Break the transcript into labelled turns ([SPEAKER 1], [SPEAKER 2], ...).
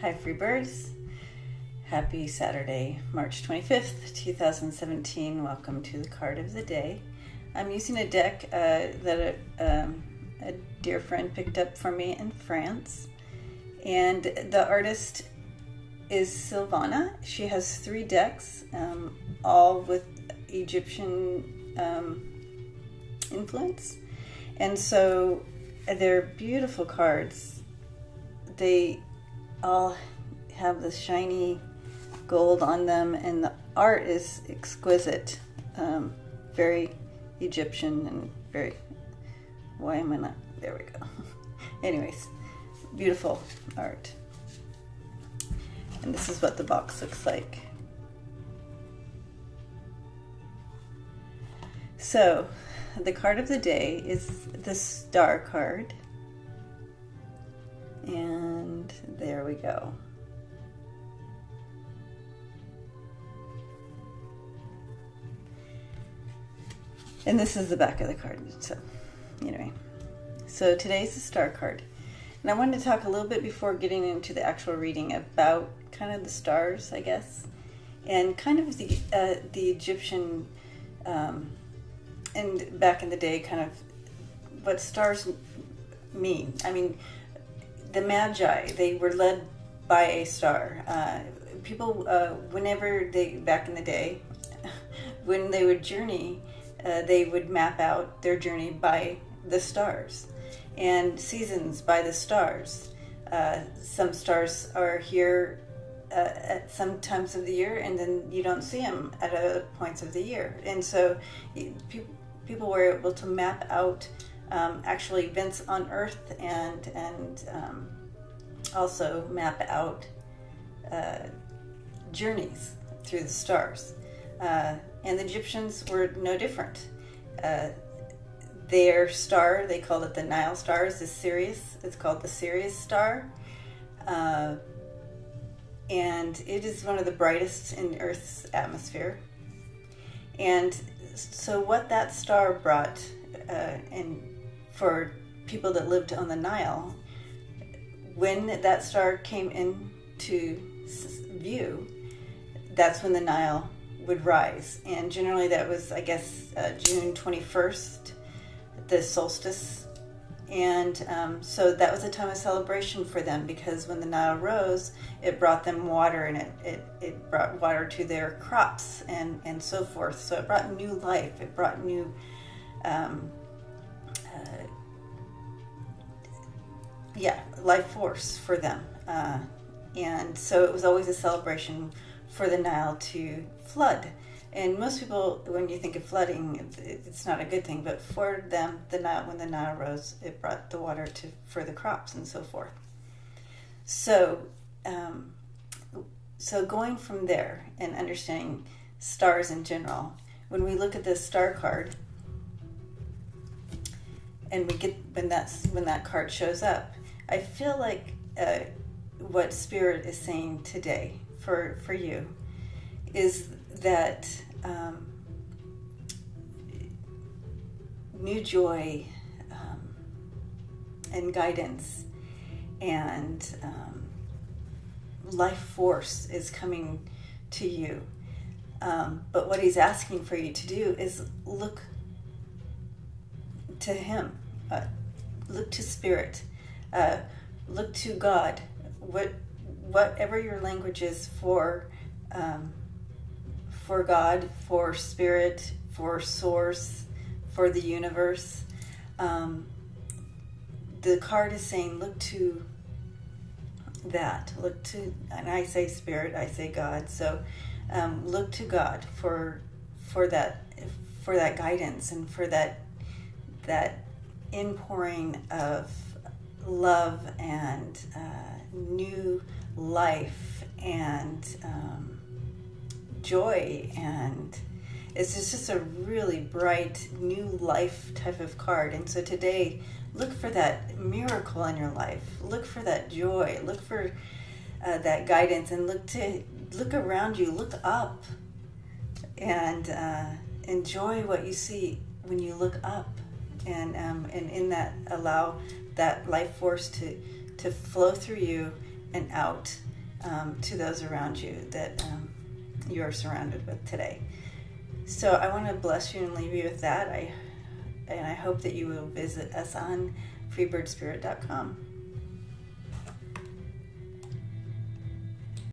[SPEAKER 1] Hi, free birds. Happy Saturday, March 25th, 2017. Welcome to the card of the day. I'm using a deck that a dear friend picked up for me in France. And the artist is Silvana. She has 3 decks, all with Egyptian influence. And so they're beautiful cards. They all have the shiny gold on them, and the art is exquisite, very Egyptian and very, why am I not, there we go. Anyways, beautiful art. And this is what the box looks like. So, the card of the day is the Star card. And there we go. And this is the back of the card. So, anyway. So today's the Star card. And I wanted to talk a little bit before getting into the actual reading about kind of the stars, I guess. And kind of the Egyptian, and back in the day, kind of what stars mean. I mean, the Magi, they were led by a star. People, whenever they, back in the day, when they would journey, they would map out their journey by the stars, and seasons by the stars. Some stars are here at some times of the year, and then you don't see them at other points of the year. And so people were able to map out actually events on Earth and also map out journeys through the stars. And the Egyptians were no different. Their star, they called it the Nile star, is Sirius. It's called the Sirius star. And it is one of the brightest in Earth's atmosphere. And so what that star brought, and for people that lived on the Nile, when that star came into view, that's when the Nile would rise. And generally that was, I guess, June 21st, the solstice. And so that was a time of celebration for them, because when the Nile rose, it brought them water, and it brought water to their crops and so forth. So it brought new life. It brought new life force for them. And so it was always a celebration for the Nile to flood. And most people, when you think of flooding, it's not a good thing, but for them, when the Nile rose, it brought the water for the crops and so forth. So, so going from there and understanding stars in general, when we look at this star card, and we get when that card shows up, I feel like what Spirit is saying today for you is that new joy and guidance and life force is coming to you. But what he's asking for you to do is look to him, look to Spirit, look to God, whatever your language is for God, for Spirit, for Source, for the universe. The card is saying, look to that. Look to, and I say Spirit, I say God. So look to God for that guidance and for that inpouring of love and new life and joy, and it's just a really bright new life type of card. And so today, look for that miracle in your life, look for that joy, look for that guidance, and look around you, look up, and enjoy what you see when you look up, and in that allow that life force to flow through you and out, to those around you that you are surrounded with today. So I want to bless you and leave you with that. I hope that you will visit us on freebirdspirit.com.